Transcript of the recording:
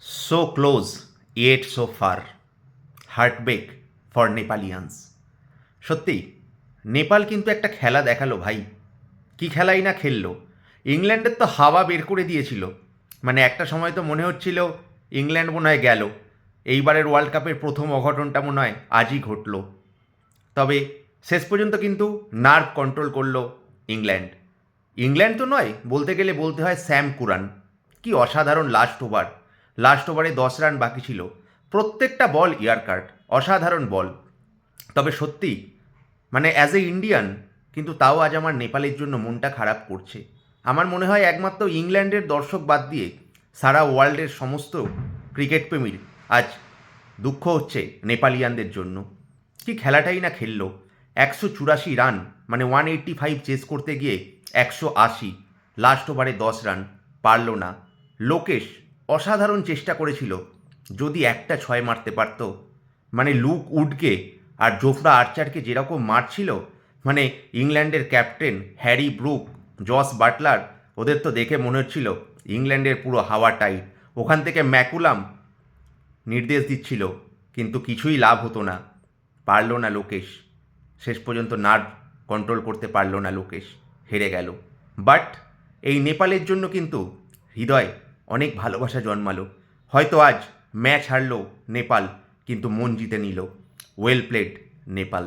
So close, yet so far. Heartbreak for Nepalians. সত্যি নেপাল কিন্তু একটা খেলা দেখালো ভাই। কি খেলাই না খেললো। ইংল্যান্ডের তো হাওয়া বের করে দিয়েছিল। মানে একটা সময় তো মনে হচ্ছিল ইংল্যান্ড মনে হয় গেল। এইবারের ওয়ার্ল্ড কাপের প্রথম অঘটনটা মনে হয় আজই ঘটল। তবে শেষ পর্যন্ত কিন্তু নার্ভ কন্ট্রোল করলো ইংল্যান্ড। ইংল্যান্ড তো নয়, বলতে গেলে বলতে হয় স্যাম কুরান। কি অসাধারণ লাস্ট ওভার। লাস্ট ওভারে 10 রান বাকি ছিল, প্রত্যেকটা বল ইয়ার কাট, অসাধারণ বল। তবে সত্যি মানে অ্যাজ এ ইন্ডিয়ান কিন্তু তাও আজ আমার নেপালের জন্য মনটা খারাপ করছে। আমার মনে হয় একমাত্র ইংল্যান্ডের দর্শক বাদ দিয়ে সারা ওয়ার্ল্ডের সমস্ত ক্রিকেট প্রেমীর আজ দুঃখ হচ্ছে নেপালিয়ানদের জন্য। কি খেলাটাই না খেললো। 184 রান, মানে 185 চেস করতে গিয়ে 180, লাস্ট ওভারে 10 রান পারল না। লোকেশ অসাধারণ চেষ্টা করেছিল, যদি একটা ছয় মারতে পারতো। মানে লুক উডকে আর জোফরা আর্চারকে যেরকম মারছিল, মানে ইংল্যান্ডের captain Harry Brook, Jos Buttler, ওদের তো দেখে মনে হচ্ছিল ইংল্যান্ডের পুরো হাওয়া টাইট। ওখান থেকে ম্যাকুলাম নির্দেশ দিচ্ছিল, কিন্তু কিছুই লাভ হতো না। পারল না লোকেশ। শেষ পর্যন্ত নার্ভ কন্ট্রোল করতে পারল না লোকেশ, হেরে গেল। বাট এই নেপালের জন্য কিন্তু হৃদয় অনেক ভালোবাসা জন্মালো। হয়তো আজ ম্যাচ হারলো নেপাল, কিন্তু মন জিতে নিল। Well played Nepal.